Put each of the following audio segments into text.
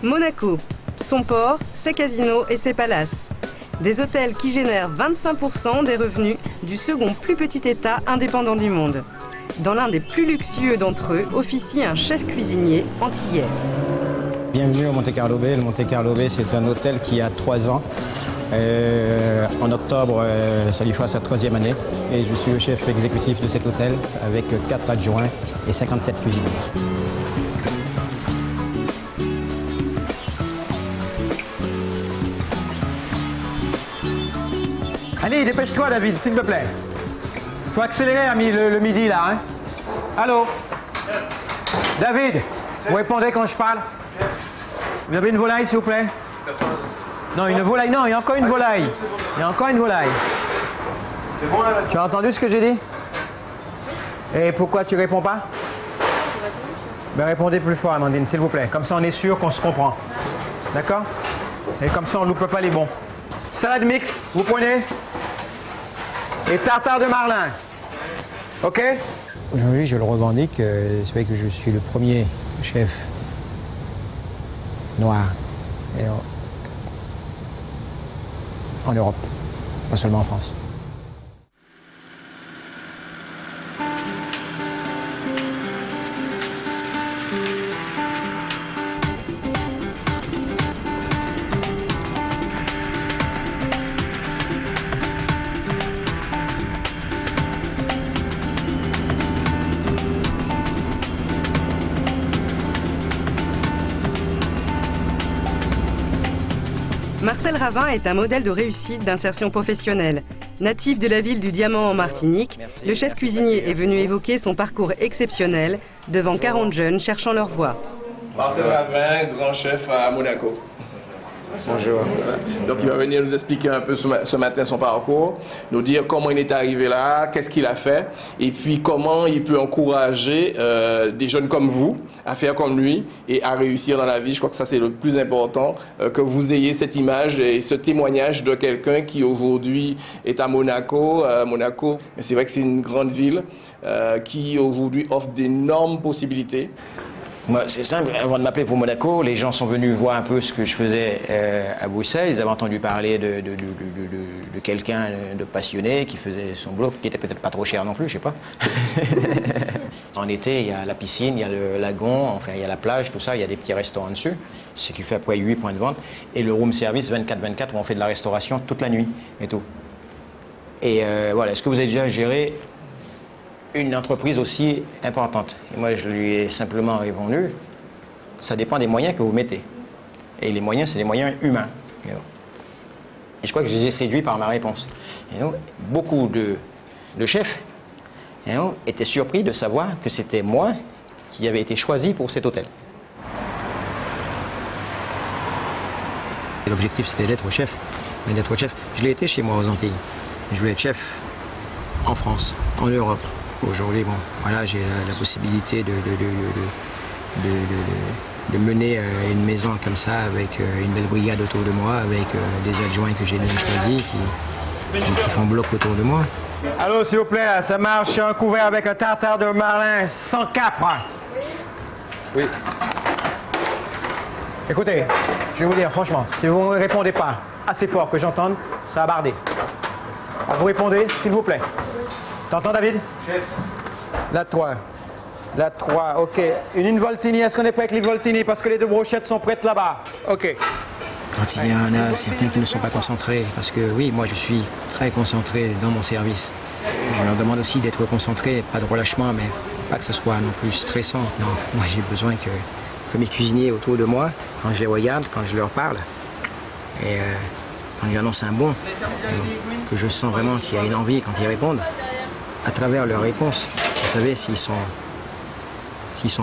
Monaco, son port, ses casinos et ses palaces. Des hôtels qui génèrent 25% des revenus du second plus petit État indépendant du monde. Dans l'un des plus luxueux d'entre eux, officie un chef cuisinier antillais. Bienvenue au Monte Carlo Bay. Le Monte Carlo Bay, c'est un hôtel qui a 3 ans. En octobre, ça lui fera sa 3e année. Et je suis le chef exécutif de cet hôtel avec 4 adjoints et 57 cuisiniers. Allez, dépêche-toi, David, s'il te plaît. Faut accélérer, ami, le midi, là. Hein. Allô? David, vous répondez quand je parle? Vous avez une volaille, s'il vous plaît? Non, une volaille, non, il y a encore une volaille. Il y a encore une volaille. C'est bon, là? Tu as entendu ce que j'ai dit? Et pourquoi tu réponds pas? Ben, répondez plus fort, Amandine, s'il vous plaît. Comme ça, on est sûr qu'on se comprend. D'accord? Et comme ça, on ne loupe pas les bons. Salade mix, vous prenez? Et tartare de marlin. OK? Aujourd'hui, je le revendique. C'est vrai que je suis le premier chef noir en Europe, pas seulement en France. Marcel Ravin est un modèle de réussite d'insertion professionnelle. Natif de la ville du Diamant en Martinique, le chef cuisinier est venu évoquer son parcours exceptionnel devant 40 jeunes cherchant leur voie. Marcel Ravin, grand chef à Monaco. Bonjour. Donc il va venir nous expliquer un peu ce matin son parcours, nous dire comment il est arrivé là, qu'est-ce qu'il a fait, et puis comment il peut encourager des jeunes comme vous à faire comme lui et à réussir dans la vie. Je crois que ça c'est le plus important, que vous ayez cette image et ce témoignage de quelqu'un qui aujourd'hui est à Monaco. Monaco, c'est vrai que c'est une grande ville qui aujourd'hui offre d'énormes possibilités. Moi, c'est simple, avant de m'appeler pour Monaco, les gens sont venus voir un peu ce que je faisais à Bruxelles. Ils avaient entendu parler de quelqu'un de passionné qui faisait son boulot, qui était peut-être pas trop cher non plus, je sais pas. En été, il y a la piscine, il y a le lagon, enfin il y a la plage, tout ça, il y a des petits restaurants dessus, ce qui fait après 8 points de vente. Et le room service 24/24 où on fait de la restauration toute la nuit et tout. Et voilà, est-ce que vous avez déjà géré une entreprise aussi importante? Et moi, je lui ai simplement répondu, ça dépend des moyens que vous mettez. Et les moyens, c'est des moyens humains. Et je crois que je les ai séduits par ma réponse. Et donc, beaucoup de chefs étaient surpris de savoir que c'était moi qui avais été choisi pour cet hôtel. L'objectif, c'était d'être chef. Mais d'être chef, je l'ai été chez moi aux Antilles. Je voulais être chef en France, en Europe. Aujourd'hui, bon, voilà, j'ai la possibilité de mener une maison comme ça avec une belle brigade autour de moi, avec des adjoints que j'ai bien choisis qui font bloc autour de moi. Allô, s'il vous plaît, ça marche un couvert avec un tartare de marlin sans capre. Oui. Écoutez, je vais vous dire, franchement, si vous ne répondez pas assez fort que j'entende, ça va barder. Vous répondez, s'il vous plaît. T'entends, David? La 3. La 3, ok. Une involtini, est-ce qu'on est prêt avec l'involtini? Parce que les 2 brochettes sont prêtes là-bas. Ok. Quand il y en a certains qui ne sont pas concentrés, parce que oui, moi je suis très concentré dans mon service. Je leur demande aussi d'être concentrés, pas de relâchement, mais pas que ce soit non plus stressant. Non, moi j'ai besoin que mes cuisiniers autour de moi, quand je les regarde, quand je leur parle, et quand ils annoncent un bon, que je sens vraiment qu'il y a une envie quand ils répondent, à travers leurs réponses, vous savez s'ils sont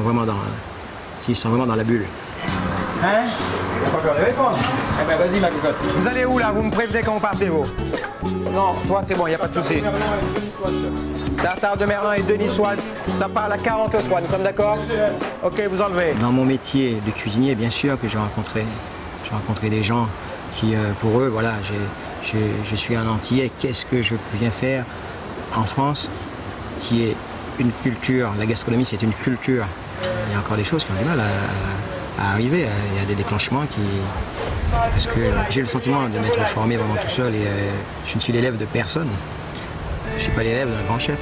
vraiment dans la bulle. Hein? T'as pas peur de répondre? Eh ben vas-y ma cocotte. Vous allez où là? Vous me prévenez quand vous partez vous? Non, toi c'est bon, il n'y a pas de souci. Tartare de Merlin et Denis Niçoise, ça parle à 43, nous sommes d'accord? Ok, vous enlevez. Dans mon métier de cuisinier, bien sûr que j'ai rencontré des gens qui, pour eux, voilà, je suis un Antillais, qu'est-ce que je viens faire en France, qui est une culture, la gastronomie c'est une culture. Il y a encore des choses qui ont du mal à arriver. Il y a des déclenchements qui... Parce que j'ai le sentiment de m'être formé vraiment tout seul et je ne suis l'élève de personne. Je ne suis pas l'élève d'un grand chef.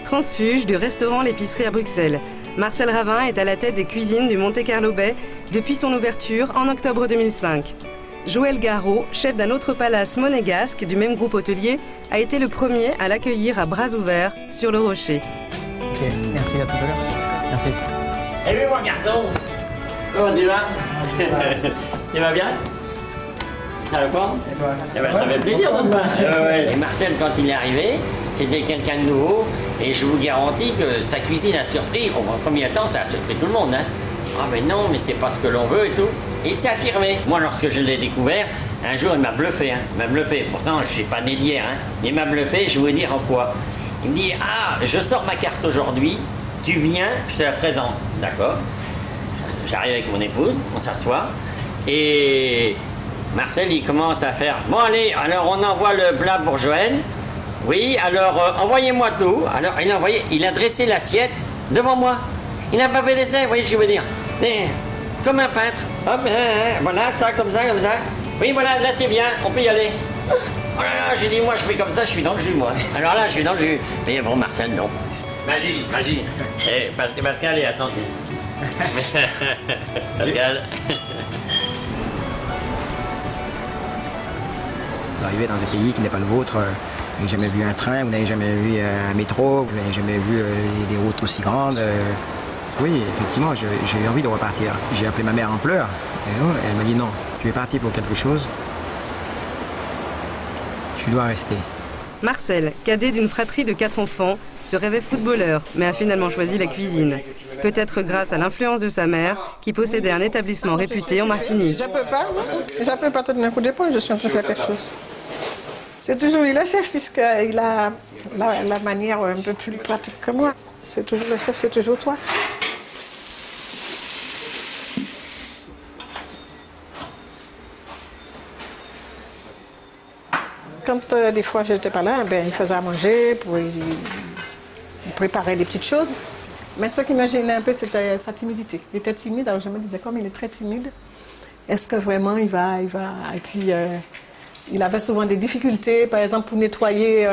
Transfuge du restaurant L'Épicerie à Bruxelles. Marcel Ravin est à la tête des cuisines du Monte Carlo Bay depuis son ouverture en octobre 2005. Joël Garot, chef d'un autre palace monégasque du même groupe hôtelier, a été le premier à l'accueillir à bras ouverts sur le rocher. Ok, merci, à tout à l'heure. Merci. Salut mon garçon. Comment tu vas? Tu vas bien? Ça va pas? Et toi? Eh ben, ça fait plaisir de te voir. Et Marcel, quand il est arrivé, c'était quelqu'un de nouveau. Et je vous garantis que sa cuisine a surpris. Au premier temps, ça a surpris tout le monde. Hein. Ah mais non, mais c'est pas ce que l'on veut et tout. Et il s'est affirmé. Moi, lorsque je l'ai découvert, un jour, il m'a bluffé. Hein. Il m'a bluffé. Pourtant, je suis pas né d'hier. Hein. Il m'a bluffé, je vais vous dire en quoi. Il me dit, ah, je sors ma carte aujourd'hui. Tu viens, je te la présente. D'accord. J'arrive avec mon épouse, on s'assoit. Et Marcel, il commence à faire, bon allez, alors on envoie le plat pour Joël. Oui, alors envoyez-moi tout. Alors il a envoyé, il a dressé l'assiette devant moi. Il n'a pas fait d'essai, vous voyez ce que je veux dire. Mais, comme un peintre. Hop, voilà, ça, comme ça, comme ça. Oui, voilà, là c'est bien, on peut y aller. Oh là là, j'ai dit, moi je fais comme ça, je suis dans le jus, moi. Alors là, je suis dans le jus. Mais bon, Marcel, non. Magie, magie. Eh, parce que Pascal est assenti. Pascal. Vous arrivez dans un pays qui n'est pas le vôtre, vous n'avez jamais vu un train, vous n'avez jamais vu un métro, vous n'avez jamais vu des routes aussi grandes. Oui, effectivement, j'ai eu envie de repartir. J'ai appelé ma mère en pleurs, et elle m'a dit non, tu es parti pour quelque chose, tu dois rester. Marcel, cadet d'une fratrie de 4 enfants, se rêvait footballeur, mais a finalement choisi la cuisine. Peut-être grâce à l'influence de sa mère, qui possédait un établissement réputé en Martinique. J'appelle pas tout d'un coup d'épaule, je suis en train de faire quelque chose. C'est toujours lui le chef, puisqu'il a la manière un peu plus pratique que moi. C'est toujours le chef, c'est toujours toi. Quand des fois je n'étais pas là, ben, il faisait à manger, il préparait des petites choses. Mais ce qui me gênait un peu, c'était sa timidité. Il était timide, alors je me disais, comme il est très timide, est-ce que vraiment il va... Et puis, il avait souvent des difficultés, par exemple, pour nettoyer,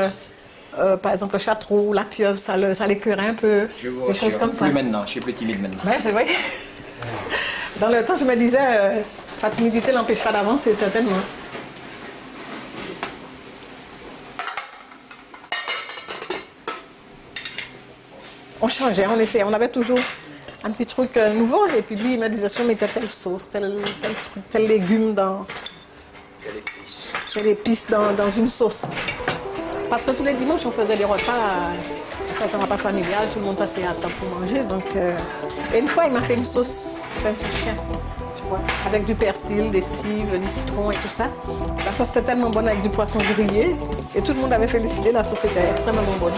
par exemple, le château, la pieuvre, ça l'écœurait un peu, des choses comme ça. Plus maintenant, je suis plus timide maintenant. Oui, c'est vrai. Dans le temps, je me disais, sa timidité l'empêchera d'avancer, certainement. On changeait, on essayait, on avait toujours un petit truc nouveau. Et puis lui, il me disait, si on mettait telle sauce, tel truc, tel légume dans... Telle épice dans une sauce. Parce que tous les dimanches, on faisait des repas, un repas familial, tout le monde s'asseyait à table pour manger. Donc, et une fois, il m'a fait une sauce, c'était un petit chien, tu vois, avec du persil, des cives, du citron et tout ça. La sauce était tellement bonne avec du poisson grillé. Et tout le monde avait félicité, la sauce était extrêmement bonne.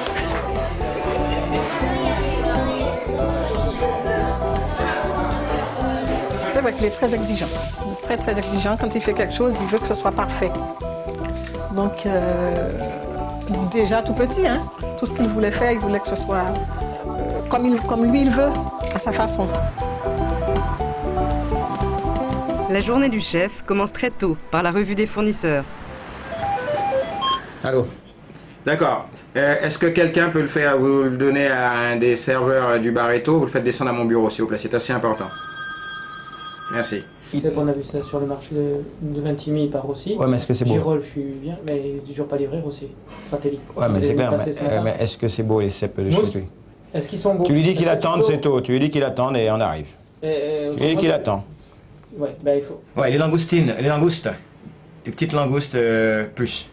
C'est vrai qu'il est très exigeant. Il est très, très exigeant. Quand il fait quelque chose, il veut que ce soit parfait. Donc, déjà tout petit, hein, tout ce qu'il voulait faire, il voulait que ce soit comme lui il veut, à sa façon. La journée du chef commence très tôt par la revue des fournisseurs. Allô? D'accord. Est-ce que quelqu'un peut le faire, vous le donnez à un des serveurs du Barreto, vous le faites descendre à mon bureau, s'il vous plaît, c'est assez important. Merci. C'est qu'on a vu ça sur le marché de Vintimille, il part aussi. Ouais, mais est-ce que c'est beau? Girolles, je suis bien, mais il n'est toujours pas livré aussi. Fratelli. Ouais, mais c'est clair, mais est-ce que c'est beau les cèpes de chez lui? Est-ce qu'ils sont beaux? Tu lui dis qu'il attende, c'est tôt. Tu lui dis qu'il attende et on arrive. Tu lui dis qu'il attend. Ouais, bah il faut. Ouais, les langoustines, les langoustes. Les petites langoustes puces.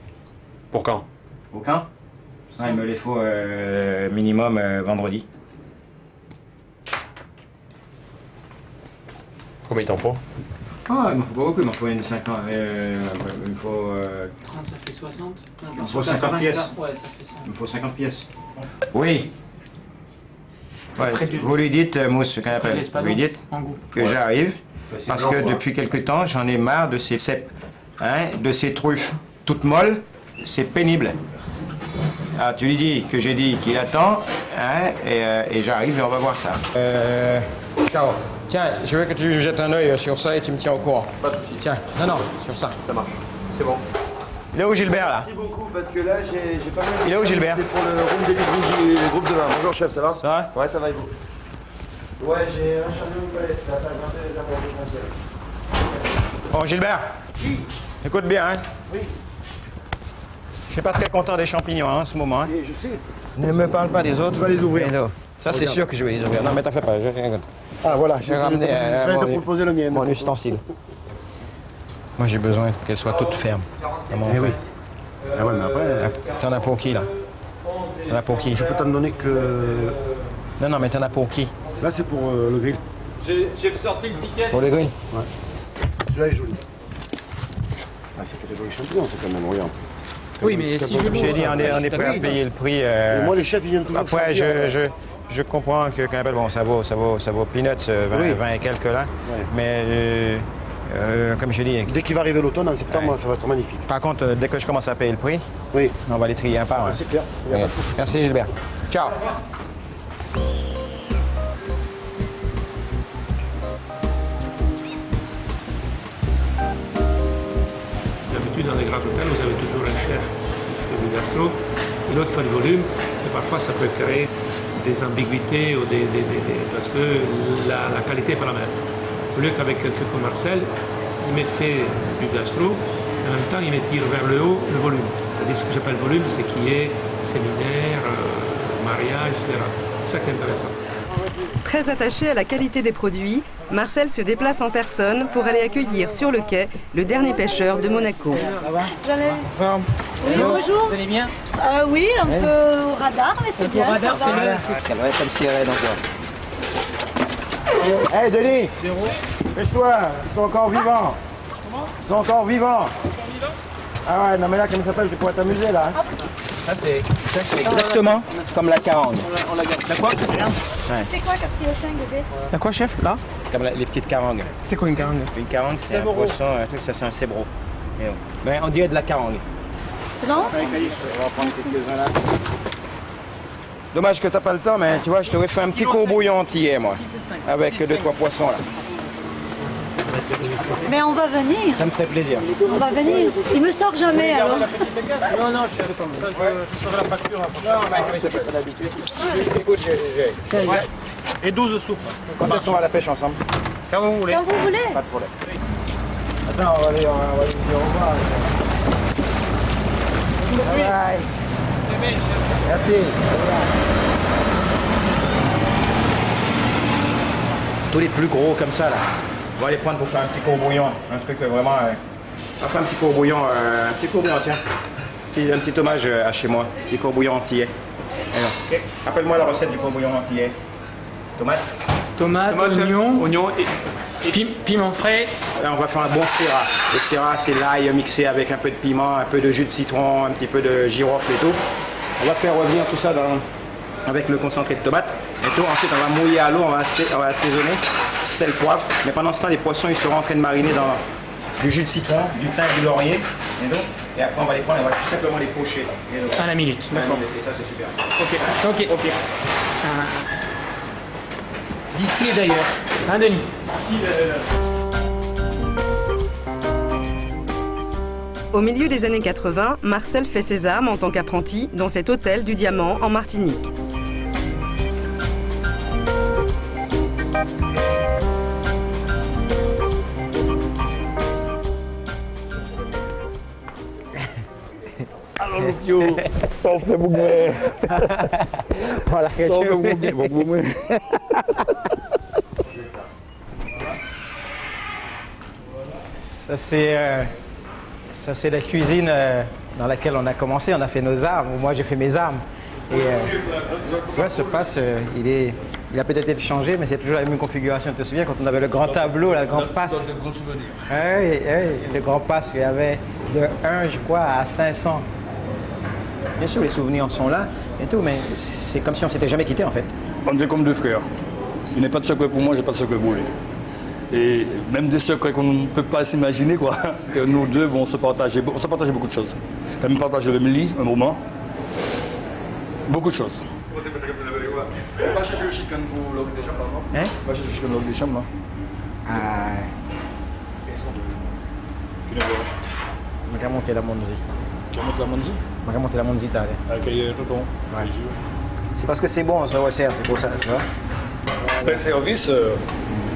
Pour quand? Au camp? Ouais, il me les faut minimum vendredi. Combien il t'en faut? Ah, il m'en faut pas beaucoup, il m'en faut une 50. Il me faut. 30, ça fait 60. Il me faut 50 pièces. Ouais, ça fait ça. Il me faut 50 pièces. Oui. Ouais, vous lui dites, Mousse, qu'on appelle, vous lui dites que j'arrive, parce que depuis quelque temps, j'en ai marre de ces cèpes, hein, de ces truffes toutes molles, c'est pénible. Alors tu lui dis que j'ai dit qu'il attend, hein, et j'arrive et on va voir ça. Ciao. Tiens, je veux que tu jettes un œil sur ça et tu me tiens au courant. Pas de soucis. Tiens, non, sur ça. Ça marche. C'est bon. Il est où Gilbert là? Merci beaucoup parce que là j'ai pas mal. Il est où Gilbert? C'est pour le room delivery du groupe de vin. Bonjour chef, ça va? Ça va? Ouais, ça va et vous? Ouais, j'ai un charbon de palette, ça va faire grimper les apports essentiels. Bon Gilbert? Oui. Écoute bien, hein? Oui. Je suis pas très content des champignons hein, en ce moment. Hein. Et je sais. Ne me parle pas des autres. Tu vas les ouvrir. Ça c'est sûr que je vais les ouvrir. Non mais t'en fais pas, je rien contre. Ah voilà, j'ai ramené de proposer le mien. mon ustensile. Moi j'ai besoin qu'elle soit toute ferme. Eh oui. Ah ouais, mais après. T'en as pour qui là? T'en as pour qui? Je peux t'en donner que. Non, mais t'en as pour qui? Là c'est pour le grill. J'ai sorti le ticket. Pour le grill? Ouais. Celui-là est joli. Ah, c'est catégorie champignons, c'est quand même, regarde. Oui, mais si je J'ai dit, on est prêt à payer le prix. Et moi, les chefs, ils viennent toujours. Après, je comprends que quand même, bon, ça vaut peanuts, 20 et quelques là. Ouais. Mais comme je dis. Dès qu'il va arriver l'automne, en septembre, ça va être magnifique. Par contre, dès que je commence à payer le prix, oui, on va les trier un par un. C'est clair. Merci Gilbert. Ciao. D'habitude, dans les grands hôtels, vous avez toujours un chef qui fait du gastro et l'autre qui fait du volume. Et parfois, ça peut créer des ambiguïtés ou parce que la qualité n'est pas la même. Au lieu qu'avec quelqu'un comme Marcel, il me fait du gastro, et en même temps, il me tire vers le haut le volume. C'est-à-dire ce que j'appelle volume, c'est qui est séminaire, mariage, etc. C'est ça qui est intéressant. Très attaché à la qualité des produits, Marcel se déplace en personne pour aller accueillir sur le quai le dernier pêcheur de Monaco. Ça va? Oui, bonjour. Vous allez bien? Oui, un peu au radar, mais c'est bien. Au radar, c'est bien. Ça va être comme si elle avait encore. Hé Denis! Pêche-toi, ils sont encore vivants. Comment? Ils sont encore vivants. Ah ouais, non mais là, comment ça s'appelle? C'est pour t'amuser là. Hein? Ça c'est exactement comme la carangue. On la garde. La quoi? C'est quoi 4,5 kg bébé? La quoi chef? Là? Comme les petites carangues. C'est quoi une carangue? Une carangue c'est un poisson, un truc, ça c'est un cébro. Mais on dirait de la carangue. C'est bon? On va prendre quelques-uns là. Dommage que t'as pas le temps, mais tu vois, je t'aurais fait un petit courbouillon entier moi. Avec 2-3 poissons là. Mais on va venir. Ça me ferait plaisir. On va venir. Il me sort jamais alors. Non, je suis comme ça, je ferai la facture après. Non, mais comment il s'appelle d'habitude? Écoute, j'ai. Et 12 soupes. Quand est-ce qu'on va à la pêche ensemble? Quand vous voulez. Quand vous voulez. Pas de problème. Attends, on va aller dire au revoir. Bye bye. Merci. Tous les plus gros comme ça là. On va les prendre pour faire un petit courbouillon. Un truc vraiment. On va faire un petit courbouillon. Un petit courbouillon, tiens. Un petit hommage à chez moi. Un petit courbouillon antillais. Okay. Rappelle-moi la recette du courbouillon antillais. Tomate, oignon et piment frais. Là, on va faire un bon syrah. Le syrah, c'est l'ail mixé avec un peu de piment, un peu de jus de citron, un petit peu de girofle et tout. On va faire revenir tout ça avec le concentré de tomate. Et tout. Ensuite, on va mouiller à l'eau, on va assaisonner, sel, poivre. Mais pendant ce temps, les poissons ils seront en train de mariner dans du jus de citron, du thym, du laurier. Et après, on va les prendre et on va tout simplement les pocher. À la minute. D'accord. Et ça, c'est super. Ok. D'ici et d'ailleurs. Hein, Denis? Au milieu des années 80, Marcel fait ses armes en tant qu'apprenti dans cet hôtel du Diamant en Martinique. Alors Lupio, ça en fait beaucoup. Voilà, ça en fait beaucoup. Ça c'est la cuisine dans laquelle on a commencé, on a fait nos armes, ou moi j'ai fait mes armes. Et ouais, ce passe, il a peut-être été changé, mais c'est toujours la même configuration. Tu te souviens quand on avait le grand tableau, la grande passe? De gros souvenirs. Oui, le grand passe, il y avait de 1, je crois, à 500. Bien sûr, les souvenirs sont là et tout, mais c'est comme si on s'était jamais quitté en fait. On est comme deux frères. Il n'est pas de secret pour moi, j'ai pas de secret pour lui. Et même des secrets qu'on ne peut pas s'imaginer, quoi. Que nous deux, on se partageait beaucoup de choses. Même partager le Mili, un moment. Beaucoup de choses. Comment c'est passé comme vous l'avez vu? On va chercher le chicken pour l'orgue des chambres, non? Hein? On va chercher le chicken pour l'orgue des chambres, non? Ah. Je vais monter la Monzi. Tu vas monter la Monzi? Je vais monter la Monzi, t'as Avec tonton. Ouais. C'est parce que c'est bon, ça resserre, c'est pour ça, tu vois. Après le service,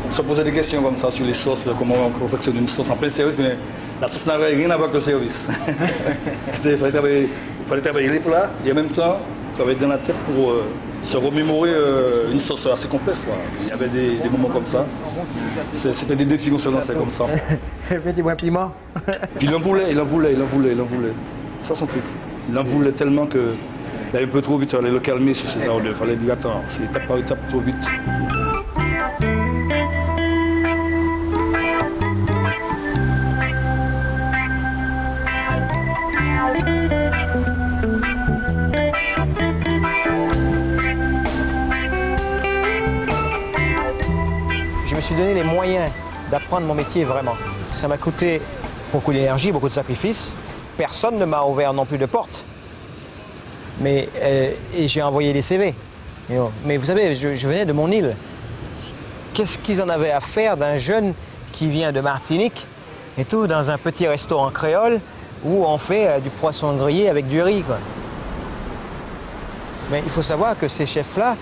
on se posait des questions comme ça sur les sauces, comment on confectionne une sauce en plein service, mais la sauce n'avait rien à voir avec le service. Il fallait travailler les plats et en même temps, ça va être dans la tête pour se remémorer une sauce assez complexe. Quoi. Il y avait des moments comme ça. C'était des défis qu'on se lançait comme ça. Petit moins piment. Puis il en voulait. Ça, son truc. Il en voulait tellement que. Il allait un peu trop vite, il fallait le calmer sur ses ordres. Il fallait dire attends, c'est étape par étape trop vite. Je me suis donné les moyens d'apprendre mon métier vraiment. Ça m'a coûté beaucoup d'énergie, beaucoup de sacrifices. Personne ne m'a ouvert non plus de porte. Mais et j'ai envoyé des CV. Mais vous savez, je venais de mon île. Qu'est-ce qu'ils en avaient à faire d'un jeune qui vient de Martinique et tout, dans un petit restaurant créole où on fait du poisson grillé avec du riz, quoi. Mais il faut savoir que ces chefs-là,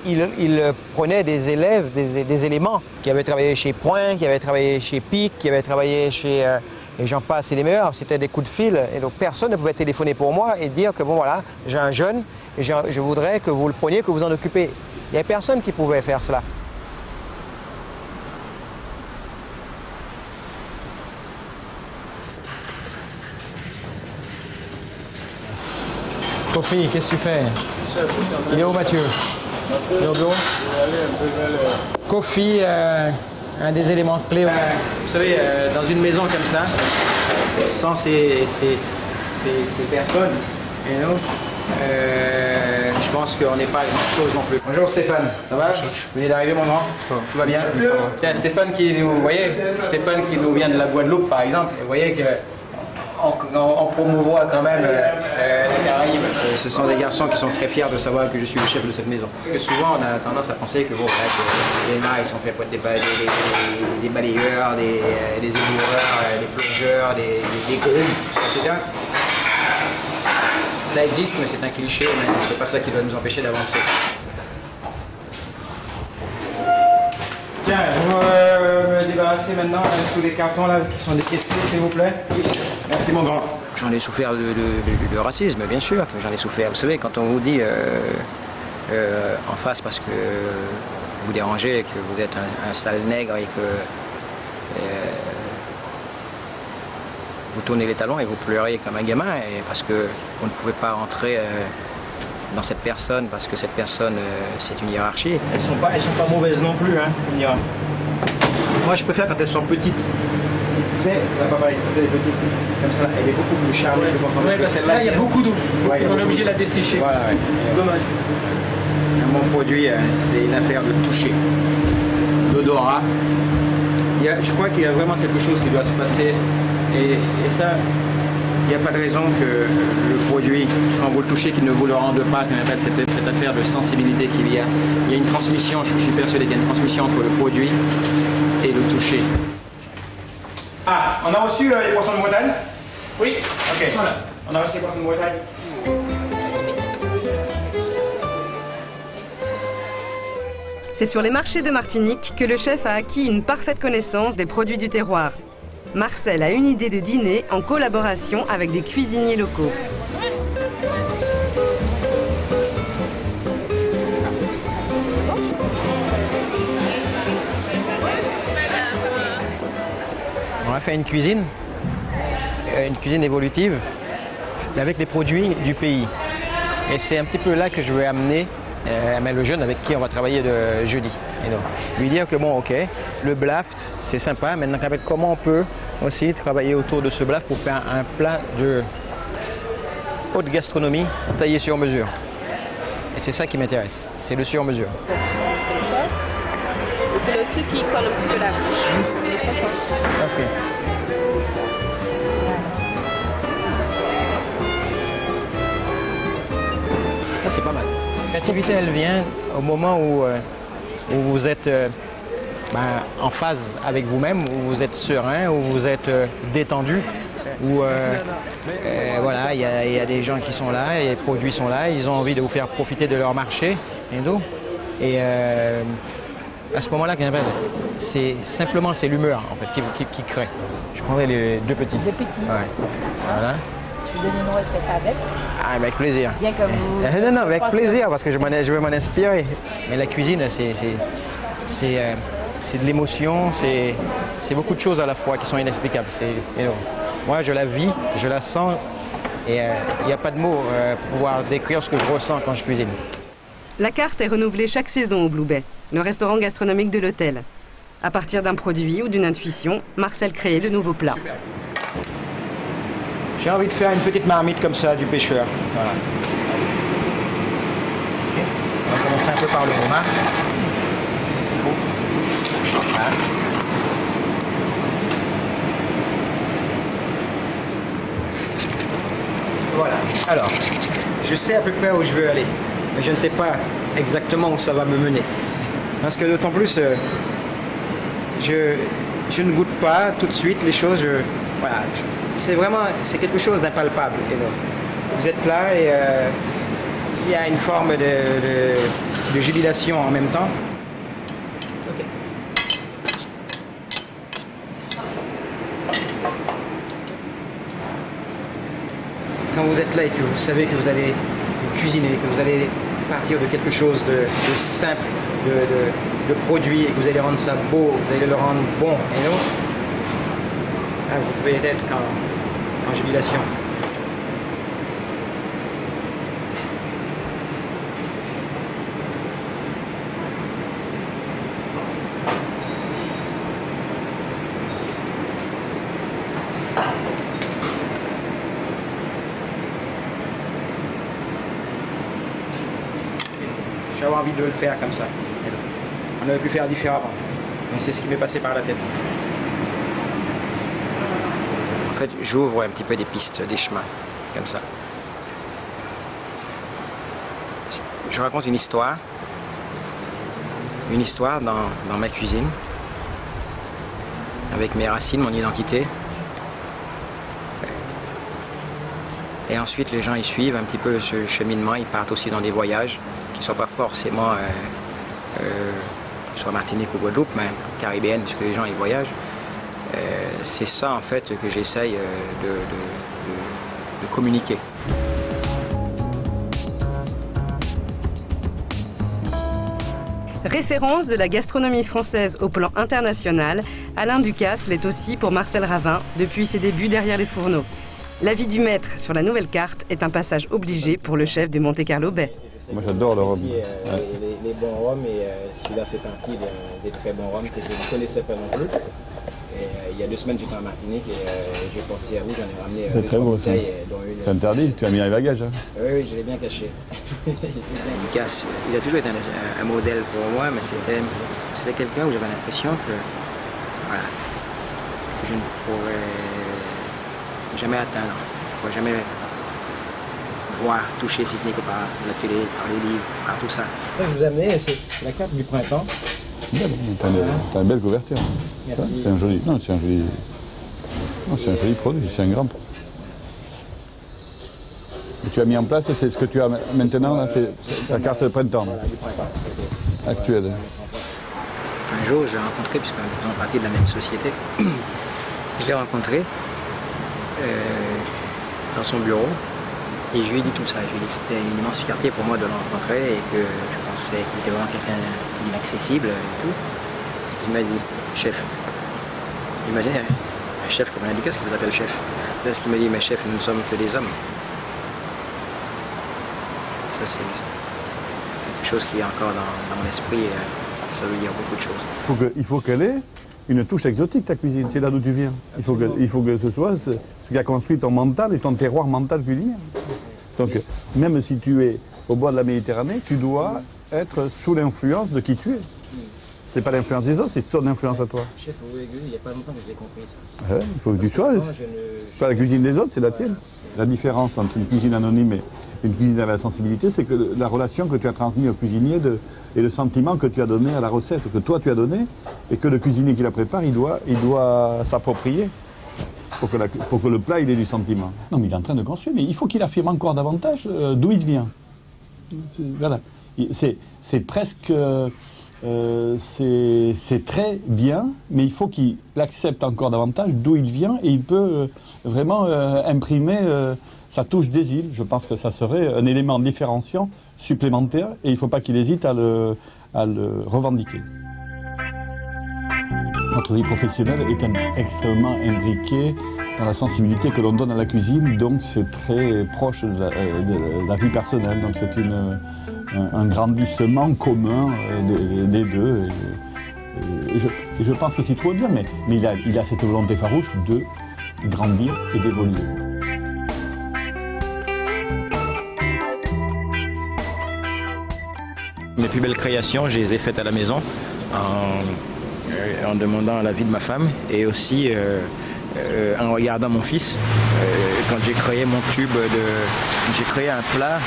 ils prenaient des élèves, des éléments qui avaient travaillé chez Point, qui avaient travaillé chez Pic, qui avaient travaillé chez... et j'en passe, et les meilleurs, c'était des coups de fil. Et donc personne ne pouvait téléphoner pour moi et dire que bon voilà, j'ai un jeune et je voudrais que vous le preniez, que vous en occupez. Il n'y avait personne qui pouvait faire cela. Kofi, qu'est-ce que tu fais? Il est où Mathieu? Il est au bureau? Kofi, un des éléments clés. Vous savez, dans une maison comme ça, sans ces personnes, je pense qu'on n'est pas grand-chose non plus. Bonjour Stéphane, ça va? Vous venez d'arriver mon grand? Ça va. Tout va bien? Ça va. Tiens, Stéphane qui nous vient de la Guadeloupe par exemple, vous voyez que on promouvoit quand même les Caraïbes. Ce sont des garçons qui sont très fiers de savoir que je suis le chef de cette maison. Parce que souvent on a tendance à penser que bon, que les nains ils sont faits pour être des balayeurs, des éboueurs, des plongeurs, des grooms, etc. Ça existe mais c'est un cliché, mais c'est pas ça qui doit nous empêcher d'avancer. Tiens, vous me débarrassez maintenant de tous les cartons là qui sont décaissés, s'il vous plaît. Merci mon grand. J'en ai souffert de racisme, bien sûr, j'en ai souffert. Vous savez, quand on vous dit en face parce que vous dérangez, que vous êtes un sale nègre et que vous tournez les talons et vous pleurez comme un gamin et parce que vous ne pouvez pas rentrer dans cette personne parce que cette personne, c'est une hiérarchie. Elles sont pas mauvaises non plus, hein, on dira. Moi, je préfère quand elles sont petites. Vous savez, la papaye, quand elle est petite, comme ça, elle est beaucoup plus charmante que quand on est parce que là, il y a beaucoup d'eau. Ouais, on est obligé de la dessécher. Voilà, ouais. Dommage. Un bon produit, c'est une affaire de toucher, d'odorat. Je crois qu'il y a vraiment quelque chose qui doit se passer. Et ça, il n'y a pas de raison que le produit, quand vous le touchez, qu'il ne vous le rende pas, qu'on appelle cette affaire de sensibilité qu'il y a. Il y a une transmission, je suis persuadé qu'il y a une transmission entre le produit et le toucher. Ah, on a reçu les poissons de Bretagne? Oui. Ok. Voilà. On a reçu les poissons de Bretagne. C'est sur les marchés de Martinique que le chef a acquis une parfaite connaissance des produits du terroir. Marcel a une idée de dîner en collaboration avec des cuisiniers locaux. On a fait une cuisine évolutive, avec les produits du pays. Et c'est un petit peu là que je veux amener le jeune avec qui on va travailler de jeudi. Et donc, lui dire que bon, ok, le blaft, c'est sympa, maintenant comment on peut aussi travailler autour de ce blaft pour faire un plat de haute gastronomie taillé sur mesure. Et c'est ça qui m'intéresse, c'est le sur mesure. Comme ça. Et c'est le truc qui colle un petit peu la bouche. Comme ça. Ok. Ça c'est pas mal. La créativité, elle vient au moment où vous êtes en phase avec vous-même, où vous êtes serein, où vous êtes détendu, où voilà, il y a des gens qui sont là, et les produits sont là, ils ont envie de vous faire profiter de leur marché, et à ce moment-là, c'est simplement l'humeur en fait qui crée. Je prendrai les deux petits. Deux petits. Ouais. Voilà. Je lui donne une recette avec. Ah, avec plaisir. Bien comme vous. Non, avec plaisir, parce que je veux m'en inspirer. Mais la cuisine, c'est de l'émotion, c'est beaucoup de choses à la fois qui sont inexplicables. Moi, je la vis, je la sens, et il n'y a pas de mots pour pouvoir décrire ce que je ressens quand je cuisine. La carte est renouvelée chaque saison au Blue Bay, le restaurant gastronomique de l'hôtel. À partir d'un produit ou d'une intuition, Marcel crée de nouveaux plats. Super. J'ai envie de faire une petite marmite comme ça du pêcheur. Voilà. Okay. On va commencer un peu par le homard. Voilà. Voilà. Alors, je sais à peu près où je veux aller, mais je ne sais pas exactement où ça va me mener. Parce que d'autant plus, je ne goûte pas tout de suite les choses. Voilà. C'est quelque chose d'impalpable. Vous êtes là et il y a une forme de jubilation en même temps. Okay. Quand vous êtes là et que vous savez que vous allez cuisiner, que vous allez partir de quelque chose de simple, de produit, et que vous allez rendre ça beau, vous allez le rendre bon, vous pouvez être en jubilation. J'avais envie de le faire comme ça. On aurait pu faire différemment, mais c'est ce qui m'est passé par la tête. En fait, j'ouvre un petit peu des pistes, des chemins, comme ça. Je raconte une histoire dans ma cuisine, avec mes racines, mon identité. Et ensuite, les gens y suivent un petit peu ce cheminement, ils partent aussi dans des voyages qui ne sont pas forcément soit Martinique ou Guadeloupe, mais caribéenne, puisque les gens y voyagent. C'est ça en fait que j'essaye de communiquer. Référence de la gastronomie française au plan international, Alain Ducasse l'est aussi pour Marcel Ravin depuis ses débuts derrière les fourneaux. La vie du maître sur la nouvelle carte est un passage obligé pour le chef du Monte Carlo Bay. Moi j'adore le rhum. Les bons rhums, et celui-là fait partie des très bons rhums que je ne connaissais pas non plus. Et, il y a 2 semaines j'étais en Martinique et j'ai pensé à vous, j'en ai ramené c'est très beau ça. C'est interdit, tu as mis un bagage. Hein. Oui, je l'ai bien caché. Lucas, il a toujours été un modèle pour moi, mais c'était quelqu'un où j'avais l'impression que, voilà, que je ne pourrais jamais atteindre, je ne pourrais jamais voir, toucher, si ce n'est que par la télé, par les livres, par tout ça. Ça, je vous ai amené, c'est la carte du printemps. T'as une belle couverture. Merci. C'est un joli. Non, c'est un joli. Non, c'est un joli produit, c'est un grand produit. Et tu as mis en place, c'est ce que tu as maintenant, là, c'est la carte de printemps. Voilà, du printemps. Actuelle. Un jour, je l'ai rencontré, puisqu'on fait partie de la même société. Je l'ai rencontré dans son bureau. Et je lui ai dit tout ça. Je lui ai dit que c'était une immense fierté pour moi de le rencontrer et que je pensais qu'il était vraiment quelqu'un d'inaccessible et tout. Il m'a dit, chef, imaginez un chef comme Alain Ducasse qui vous appelle chef. Là, ce qu'il m'a dit, mais chef, nous ne sommes que des hommes. Ça, c'est quelque chose qui est encore dans mon esprit. Ça veut dire beaucoup de choses. Il faut qu'elle ait une touche exotique, ta cuisine. C'est là d'où tu viens. Il faut que ce soit ce qui a construit ton mental et ton terroir mental culinaire. Donc, même si tu es au bord de la Méditerranée, tu dois être sous l'influence de qui tu es. C'est pas l'influence des autres, c'est ton influence à toi. Chef, il n'y a pas longtemps que je l'ai compris, ça. Il faut que tu sois. Pas la cuisine des autres, c'est la tienne. La différence entre une cuisine anonyme une cuisine avec la sensibilité, c'est que la relation que tu as transmise au cuisinier et le sentiment que tu as donné à la recette, que toi tu as donné, et que le cuisinier qui la prépare, il doit s'approprier pour que le plat il ait du sentiment. Non, mais il est en train de construire, mais il faut qu'il affirme encore davantage d'où il vient. Voilà. C'est presque... c'est très bien, mais il faut qu'il accepte encore davantage d'où il vient et il peut vraiment imprimer sa touche des îles. Je pense que ça serait un élément différenciant supplémentaire et il ne faut pas qu'il hésite à le revendiquer. Notre vie professionnelle est extrêmement imbriquée dans la sensibilité que l'on donne à la cuisine, donc c'est très proche de la vie personnelle. Donc c'est un grandissement commun des deux. Et je pense que c'est trop bien, mais il a cette volonté farouche de grandir et d'évoluer. Mes plus belles créations, je les ai faites à la maison, en demandant l'avis de ma femme et aussi en regardant mon fils. Quand j'ai créé mon tube j'ai créé un plat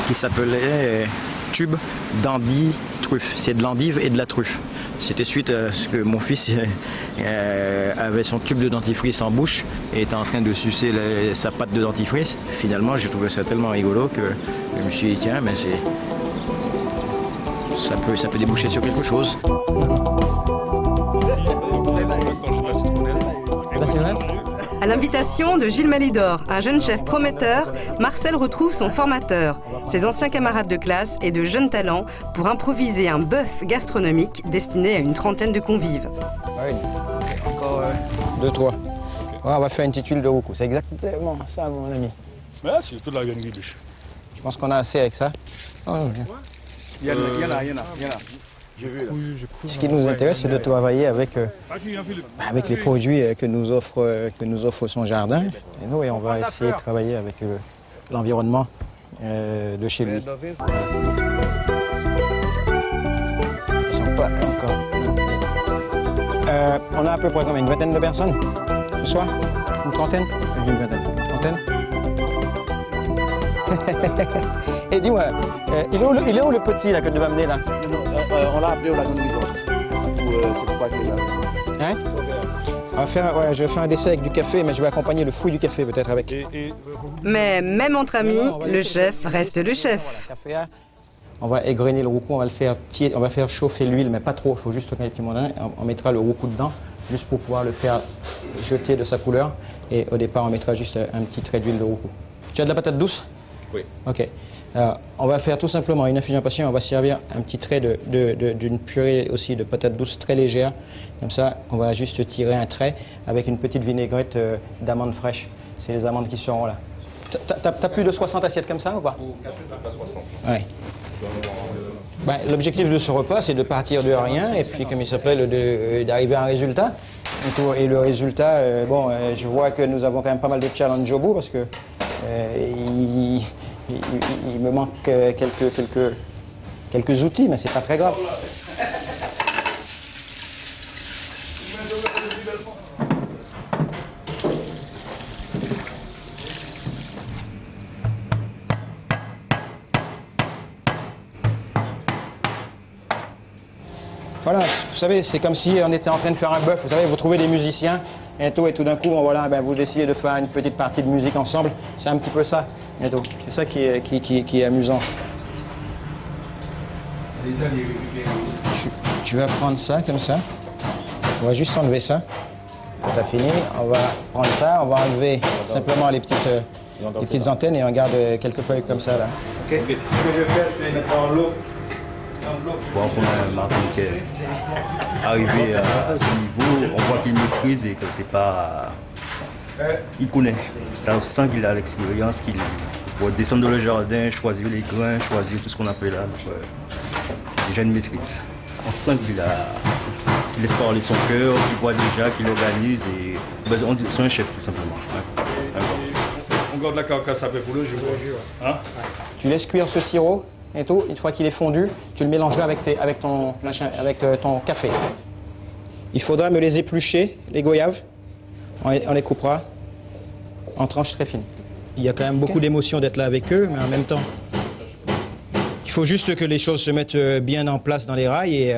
qui s'appelait tube d'endive truffe. C'est de l'endive et de la truffe. C'était suite à ce que mon fils avait son tube de dentifrice en bouche et était en train de sucer sa pâte de dentifrice. Finalement, j'ai trouvé ça tellement rigolo que je me suis dit tiens, mais ça peut déboucher sur quelque chose. À l'invitation de Gilles Malidor, un jeune chef prometteur, Marcel retrouve son formateur, ses anciens camarades de classe et de jeunes talents pour improviser un bœuf gastronomique destiné à une trentaine de convives. Oui, encore 2-3. Ouais, on va faire une petite huile de roucou, c'est exactement ça mon ami. Ouais, c'est toute la gangue biche. Je pense qu'on a assez avec ça. Oh, il y en a. Ce qui nous intéresse, c'est de travailler avec les produits que nous offre son jardin. Et nous, on va essayer de travailler avec l'environnement de chez lui. Ils sont pas encore... on a à peu près combien, une vingtaine de personnes ce soir? Une trentaine? Une vingtaine. Une trentaine? Et dis-moi, il est où le petit là, que tu vas amener là? On l'a appelé au Lagon Resort. C'est pourquoi il est là. Hein? Je vais faire un dessert avec du café, mais je vais accompagner le fouille du café peut-être avec. Mais même entre amis, le chef reste le chef. On va égrener le roucou, on va faire chauffer l'huile, mais pas trop, il faut juste tourner le petit mondin. On mettra le roucou dedans, juste pour pouvoir le faire jeter de sa couleur. Et au départ, on mettra juste un petit trait d'huile de roucou. Tu as de la patate douce? Oui. Ok. On va faire tout simplement une infusion passion, on va servir un petit trait d'une purée aussi de patates douces très légère. Comme ça, on va juste tirer un trait avec une petite vinaigrette d'amandes fraîches. C'est les amandes qui seront là. T'as plus de 60 assiettes comme ça ou pas? Pas 60. Ouais. Ben, l'objectif de ce repas, c'est de partir de rien et puis, comme il s'appelle, d'arriver à un résultat. Et le résultat, je vois que nous avons quand même pas mal de challenges au bout parce que il me manque quelques outils, mais c'est pas très grave. Voilà, vous savez, c'est comme si on était en train de faire un bœuf. Vous savez, vous trouvez des musiciens et tout d'un coup, voilà, vous décidez de faire une petite partie de musique ensemble. C'est un petit peu ça. C'est ça qui est amusant. Tu vas prendre ça comme ça. On va juste enlever ça. Ça a fini. On va prendre ça. On va enlever simplement les petites antennes et on garde quelques feuilles comme ça là. Ok. Ce que je vais faire, je vais mettre en l'eau. Bon, pour un Martiniquais arrivé à ce niveau, on voit qu'il maîtrise et que c'est pas... Il connaît. Ça sent qu'il a l'expérience, qu'il va descendre dans le jardin, choisir les grains, choisir tout ce qu'on appelle là. C'est déjà une maîtrise. On sent qu'il laisse parler son cœur, qu'il voit déjà, qu'il organise et... c'est un chef tout simplement. On garde la carcasse après pour le jour. Hein? Tu laisses cuire ce sirop. Et tout, une fois qu'il est fondu, tu le mélangeras avec ton café. Il faudra me les éplucher, les goyaves. On les coupera en tranches très fines. Il y a quand même beaucoup d'émotions d'être là avec eux, mais en même temps, il faut juste que les choses se mettent bien en place dans les rails et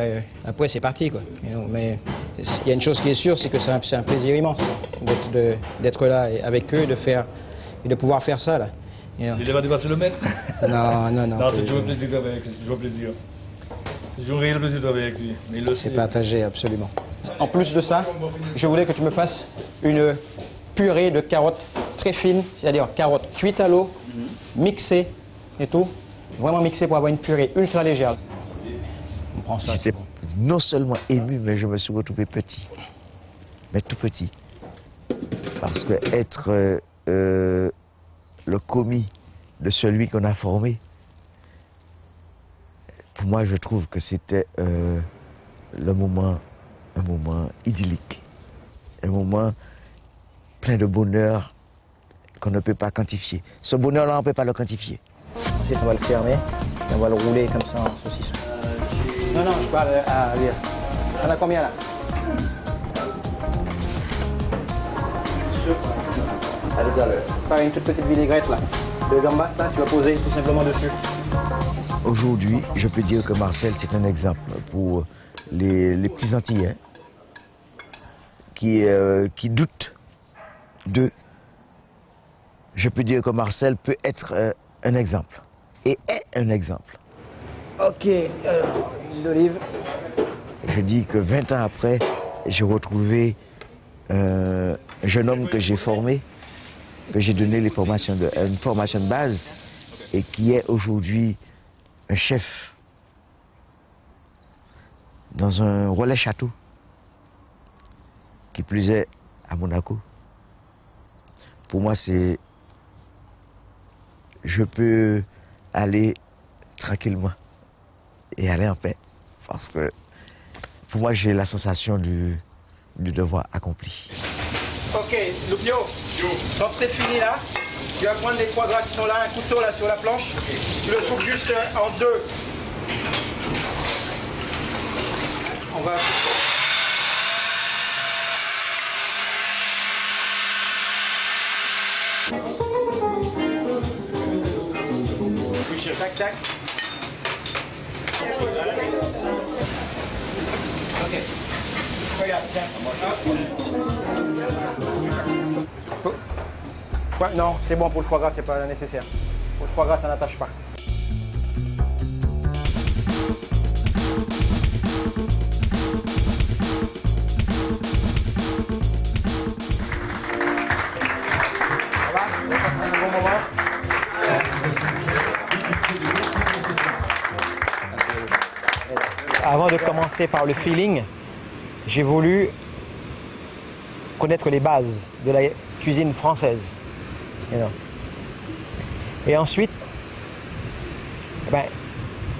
après c'est parti, quoi. Mais il y a une chose qui est sûre, c'est que c'est un plaisir immense d'être là avec eux et de pouvoir faire ça, là. Il n'est pas dépassé le mètre? Non. Non, c'est toujours un plaisir de travailler avec lui, c'est toujours un plaisir. C'est toujours un réel plaisir de travailler avec lui. C'est partagé, absolument. En plus de ça, je voulais que tu me fasses une purée de carottes très fine, c'est-à-dire carottes cuites à l'eau, mixées et tout. Vraiment mixées pour avoir une purée ultra légère. On prend ça. J'étais non seulement ému, mais je me suis retrouvé petit. Mais tout petit. Parce que être le commis de celui qu'on a formé, pour moi, je trouve que c'était un moment idyllique. Un moment plein de bonheur qu'on ne peut pas quantifier. Ce bonheur-là, on ne peut pas le quantifier. Ensuite, on va le fermer et on va le rouler comme ça en saucisson. Non, je parle à lire. T'en as combien là? Allez, faire une toute petite vinaigrette là. Le gambas là, tu vas poser tout simplement dessus. Aujourd'hui, je peux dire que Marcel, c'est un exemple pour les petits Antillais qui doutent d'eux. Je peux dire que Marcel peut être un exemple et est un exemple. Ok, huile d'olive. Je dis que 20 ans après, j'ai retrouvé un jeune homme que j'ai formé, que j'ai donné une formation de base et qui est aujourd'hui un chef dans un relais château, qui plus est à Monaco. Pour moi, c'est... Je peux aller tranquillement et aller en paix. Parce que pour moi, j'ai la sensation du devoir accompli. Ok, Loupio, quand c'est fini là, tu vas prendre les foie gras qui sont là, un couteau là sur la planche, tu le coupes juste en deux. On va... Tac, tac. Ok. Regarde, tiens. Quoi? Non, c'est bon pour le foie gras, c'est pas nécessaire. Pour le foie gras, ça n'attache pas. Ça va? On va passer un bon moment. Avant de commencer par le feeling, j'ai voulu connaître les bases de la cuisine française. Et ensuite,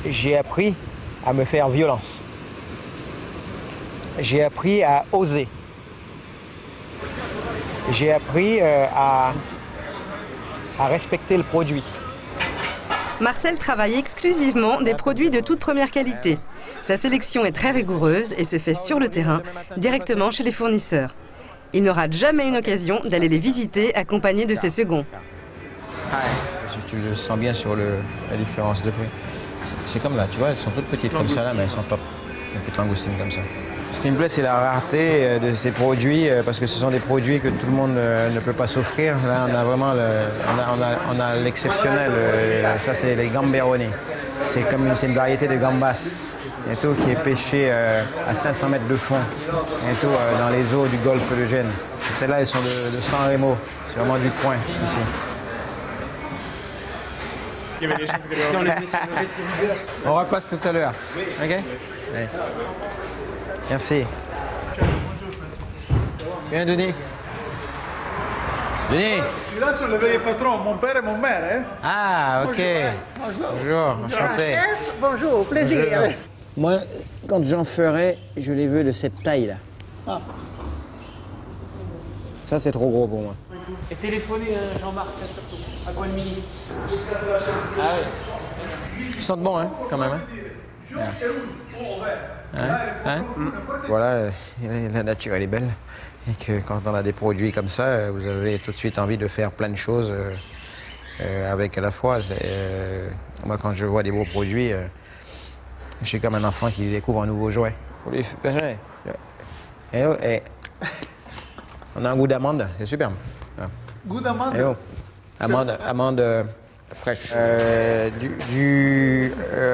j'ai appris à me faire violence. J'ai appris à oser. J'ai appris à respecter le produit. Marcel travaille exclusivement des produits de toute première qualité. Sa sélection est très rigoureuse et se fait sur le terrain, directement chez les fournisseurs. Il ne rate jamais une occasion d'aller les visiter accompagné de ses seconds. Tu le sens bien sur la différence de prix. C'est comme là, tu vois, elles sont toutes petites comme ça là, mais elles sont top. Les petites langoustines comme ça. Ce qui me plaît, c'est la rareté de ces produits, parce que ce sont des produits que tout le monde ne peut pas s'offrir. Là, on a vraiment on a l'exceptionnel. Ça, c'est les gamberoni. C'est une variété de gambas. Bientôt, qui est pêché à 500 mètres de fond, bientôt dans les eaux du golfe de Gênes. Celles-là, elles sont de San Remo, c'est vraiment du coin ici. On repasse tout à l'heure. Ok? Allez. Merci. Viens, Denis. Denis. Celui-là, c'est le vieil patron, mon père et mon mère. Hein? Ah, ok. Bonjour, enchanté. Bonjour, plaisir. Bonjour. Moi, quand j'en ferai, je les veux de cette taille-là. Ah. Ça, c'est trop gros pour moi. Et téléphonez Jean-Marc, surtout, à Guanmini. Ah oui. Ils sentent bon, hein, quand même. Hein? Voilà, la nature, elle est belle. Et que quand on a des produits comme ça, vous avez tout de suite envie de faire plein de choses avec la foi. Moi, quand je vois des beaux produits, je suis comme un enfant qui découvre un nouveau jouet. On a un goût d'amande, c'est superbe. Goût d'amande? Amande fraîche. Du